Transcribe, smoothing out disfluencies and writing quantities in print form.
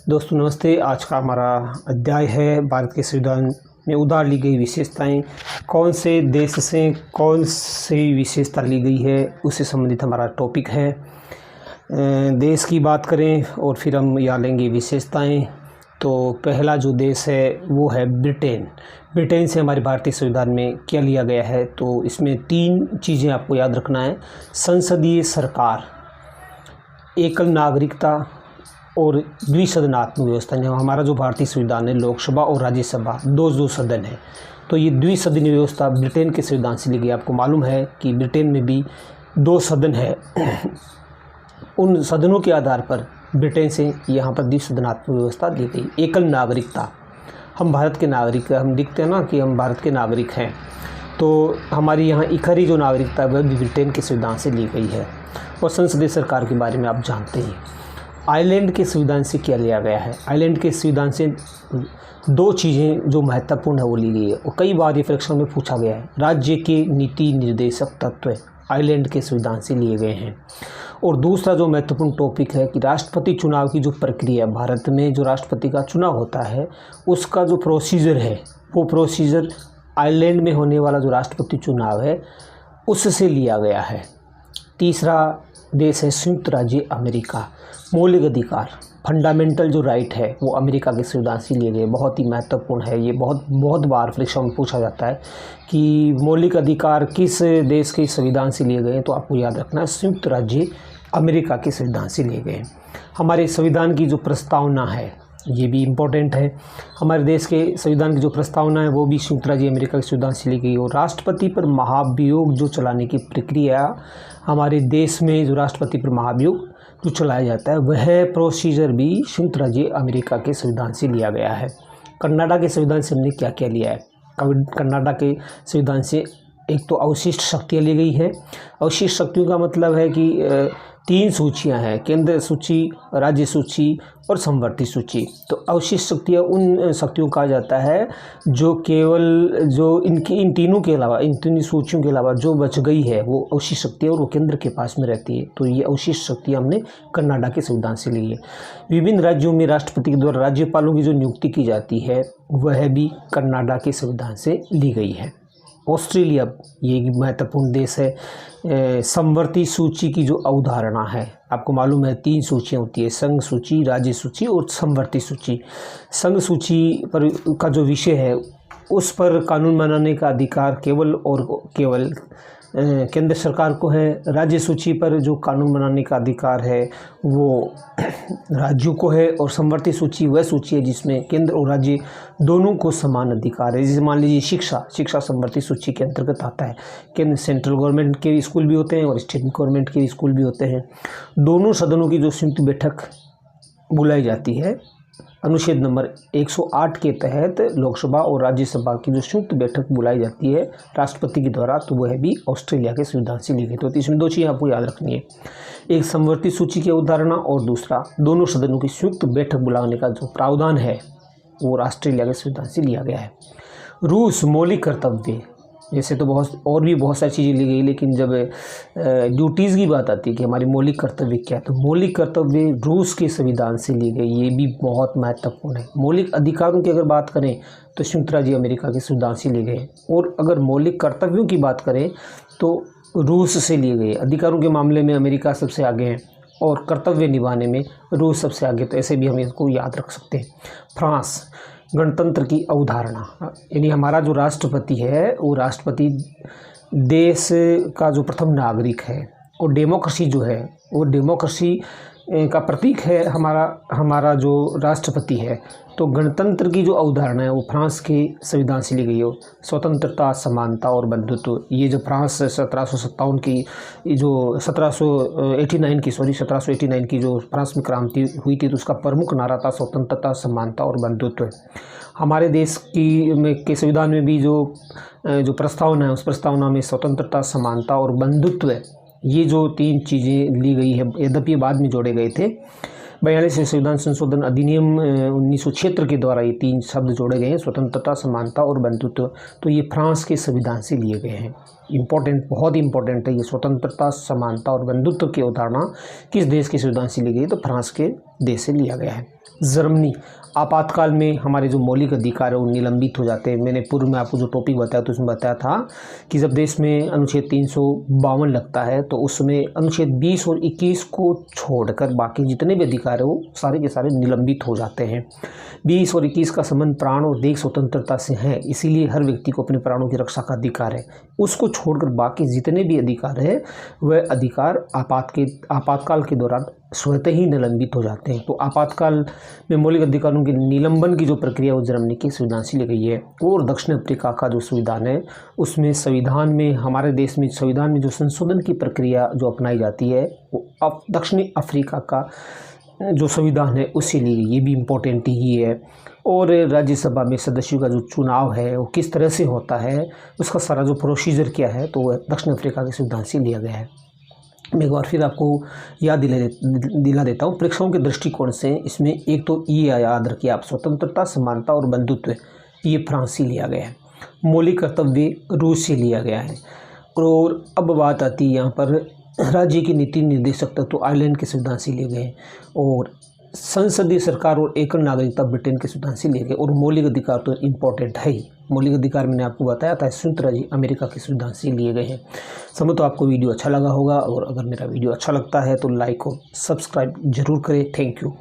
दोस्तों नमस्ते। आज का हमारा अध्याय है भारत के संविधान में उधार ली गई विशेषताएं। कौन से देश से कौन सी विशेषता ली गई है उससे संबंधित हमारा टॉपिक है। देश की बात करें और फिर हम यहाँ लेंगे विशेषताएं। तो पहला जो देश है वो है ब्रिटेन। ब्रिटेन से हमारे भारतीय संविधान में क्या लिया गया है, तो इसमें 3 चीज़ें आपको याद रखना है। संसदीय सरकार, एकल नागरिकता और द्विसदनात्मक व्यवस्था। हमारा जो भारतीय संविधान है, लोकसभा और राज्यसभा दो सदन है, तो ये द्विसदनीय व्यवस्था ब्रिटेन के संविधान से ली गई। आपको मालूम है कि ब्रिटेन में भी 2 सदन है। उन सदनों के आधार पर ब्रिटेन से यहाँ पर द्विसदनात्मक व्यवस्था दी गई। एकल नागरिकता, हम भारत के नागरिक, हम दिखते हैं ना कि हम भारत के नागरिक हैं, तो हमारी यहाँ इकहरी जो नागरिकता है वह भी ब्रिटेन के संविधान से ली गई है। और संसदीय सरकार के बारे में आप जानते हैं। आयरलैंड के संविधान से क्या लिया गया है? आयरलैंड के संविधान से 2 चीज़ें जो महत्वपूर्ण है वो ली गई है और कई बार ये परीक्षा में पूछा गया है। राज्य के नीति निर्देशक तत्व आयरलैंड के संविधान से लिए गए हैं। और दूसरा जो महत्वपूर्ण टॉपिक है कि राष्ट्रपति चुनाव की जो प्रक्रिया, भारत में जो राष्ट्रपति का चुनाव होता है उसका जो प्रोसीजर है वो प्रोसीजर आयरलैंड में होने वाला जो राष्ट्रपति चुनाव है उससे लिया गया है। तीसरा देश है संयुक्त राज्य अमेरिका। मौलिक अधिकार, फंडामेंटल जो राइट है वो अमेरिका के संविधान से लिए गए। बहुत ही महत्वपूर्ण है ये, बहुत बार परीक्षा में पूछा जाता है कि मौलिक अधिकार किस देश के संविधान से लिए गए, तो आपको याद रखना है संयुक्त राज्य अमेरिका के संविधान से लिए गए। हमारे संविधान की जो प्रस्तावना है ये भी इम्पोर्टेंट है। हमारे देश के संविधान की जो प्रस्तावना है वो भी संयुक्त राज्य अमेरिका के संविधान से ली गई। और राष्ट्रपति पर महाभियोग जो चलाने की प्रक्रिया, हमारे देश में जो राष्ट्रपति पर महाभियोग जो चलाया जाता है वह प्रोसीजर भी संयुक्त राज्य अमेरिका के संविधान से लिया गया है। कनाडा के संविधान से हमने क्या क्या लिया है? कनाडा के संविधान से एक तो अवशिष्ट शक्तियाँ ली गई है। अवशिष्ट शक्तियों का मतलब है कि 3 सूचियां हैं, केंद्र सूची, राज्य सूची और समवर्ती सूची। तो अवशिष्ट शक्तियाँ उन शक्तियों कहा जाता है जो केवल जो इन तीनों के अलावा, इन 3 सूचियों के अलावा जो बच गई है वो अवशिष्ट शक्ति है और वो केंद्र के पास में रहती है। तो ये अवशिष्ट शक्तियाँ हमने कनाडा के संविधान से ली है। विभिन्न राज्यों में राष्ट्रपति के द्वारा राज्यपालों की जो नियुक्ति की जाती है वह भी कनाडा के संविधान से ली गई है। ऑस्ट्रेलिया, ये महत्वपूर्ण देश है। समवर्ती सूची की जो अवधारणा है, आपको मालूम है 3 सूचियाँ होती है, संघ सूची, राज्य सूची और समवर्ती सूची। संघ सूची पर का जो विषय है उस पर कानून बनाने का अधिकार केवल और केवल केंद्र सरकार को है। राज्य सूची पर जो कानून बनाने का अधिकार है वो राज्यों को है। और समवर्ती सूची वह सूची है जिसमें केंद्र और राज्य दोनों को समान अधिकार है। जैसे मान लीजिए शिक्षा समवर्ती सूची के अंतर्गत आता है। केंद्र सेंट्रल गवर्नमेंट के स्कूल भी होते हैं और स्टेट गवर्नमेंट के स्कूल भी होते हैं। दोनों सदनों की जो संयुक्त बैठक बुलाई जाती है अनुच्छेद नंबर 108 के तहत लोकसभा और राज्यसभा की जो संयुक्त बैठक बुलाई जाती है राष्ट्रपति के द्वारा, तो वह भी ऑस्ट्रेलिया के संविधान से ली गई। तो इसमें 2 चीज़ें आपको याद रखनी है, एक समवर्ती सूची की अवधारणा और दूसरा दोनों सदनों की संयुक्त बैठक बुलाने का जो प्रावधान है वो ऑस्ट्रेलिया के संविधान से लिया गया है। रूस, मौलिक कर्तव्य, जैसे तो बहुत सारी चीज़ें ली गई, लेकिन जब ड्यूटीज़ की बात आती है कि हमारी मौलिक कर्तव्य क्या है, तो मौलिक कर्तव्य रूस के संविधान से ली गई। ये भी बहुत महत्वपूर्ण है। मौलिक अधिकारों की अगर बात करें तो संयुक्त राज्य अमेरिका के संविधान से लिए गए। और अगर मौलिक कर्तव्यों की बात करें तो रूस से लिए गए। अधिकारों के मामले में अमेरिका सबसे आगे है और कर्तव्य निभाने में रूस सबसे आगे, तो ऐसे भी हम इसको याद रख सकते हैं। फ्रांस, गणतंत्र की अवधारणा, यानी हमारा जो राष्ट्रपति है वो राष्ट्रपति देश का जो प्रथम नागरिक है। और डेमोक्रेसी जो है वो डेमोक्रेसी का प्रतीक है हमारा जो राष्ट्रपति है। तो गणतंत्र की जो अवधारणा है वो फ्रांस के संविधान से ली गई हो। स्वतंत्रता, समानता और बंधुत्व, ये जो फ्रांस 1757 की जो 1789 की जो फ्रांस में क्रांति हुई थी, तो उसका प्रमुख नारा था स्वतंत्रता, समानता और बंधुत्व। हमारे देश के संविधान में भी जो प्रस्तावना है उस प्रस्तावना में स्वतंत्रता, समानता और बंधुत्व, ये जो 3 चीज़ें ली गई है, यद्यपि ये बाद में जोड़े गए थे। 42वें संविधान संशोधन अधिनियम 1976 के द्वारा ये 3 शब्द जोड़े गए हैं, स्वतंत्रता, समानता और बंधुत्व। तो ये फ्रांस के संविधान से लिए गए हैं। इम्पोर्टेंट, बहुत इंपॉर्टेंट है ये स्वतंत्रता, समानता और बंधुत्व की अवधारणा किस देश के संविधान से ली गई, तो फ्रांस के देश से लिया गया है। जर्मनी, आपातकाल में हमारे जो मौलिक अधिकार है वो निलंबित हो जाते हैं। मैंने पूर्व में आपको जो टॉपिक बताया तो उसमें बताया था कि जब देश में अनुच्छेद 352 लगता है तो उसमें अनुच्छेद 20 और 21 को छोड़कर बाकी जितने भी अधिकार है वो सारे के सारे निलंबित हो जाते हैं। 20 और 21 का संबंध प्राण और देह स्वतंत्रता से है, इसीलिए हर व्यक्ति को अपने प्राणों की रक्षा का अधिकार है। उसको छोड़कर बाकी जितने भी अधिकार है वह अधिकार आपातकाल के दौरान स्वतः ही निलंबित हो जाते हैं। तो आपातकाल में मौलिक अधिकारों के निलंबन की जो प्रक्रिया वो जर्मनी के संविधान से ली गई है। और दक्षिण अफ्रीका का जो संविधान है उसमें संविधान में, हमारे देश में संविधान में जो संशोधन की प्रक्रिया जो अपनाई जाती है वो दक्षिणी अफ्रीका का जो संविधान है उससे ली गई। ये भी इम्पोर्टेंट ही है। और राज्यसभा में सदस्यों का जो चुनाव है वो किस तरह से होता है, उसका सारा जो प्रोसीजर क्या है, तो वह दक्षिण अफ्रीका के संविधान से लिया गया है। मैं एक बार फिर आपको याद दिला देता हूँ। परीक्षाओं के दृष्टिकोण से इसमें एक तो ये याद रखिए आप, स्वतंत्रता, समानता और बंधुत्व, ये फ्रांस से लिया गया है। मौलिक कर्तव्य रूस से लिया गया है। और अब बात आती है यहाँ पर राज्य की नीति निर्देशक तत्व तो आयरलैंड के संविधान से लिए गए। और संसदीय सरकार और एकल नागरिकता ब्रिटेन के संविधान से लिए गए। और मौलिक अधिकार तो इम्पोर्टेंट है ही। मौलिक अधिकार मैंने आपको बताया था संयुक्त राज्य अमेरिका के संविधान से लिए गए हैं। समझ तो आपको वीडियो अच्छा लगा होगा, और अगर मेरा वीडियो अच्छा लगता है तो लाइक और सब्सक्राइब जरूर करें। Thank you.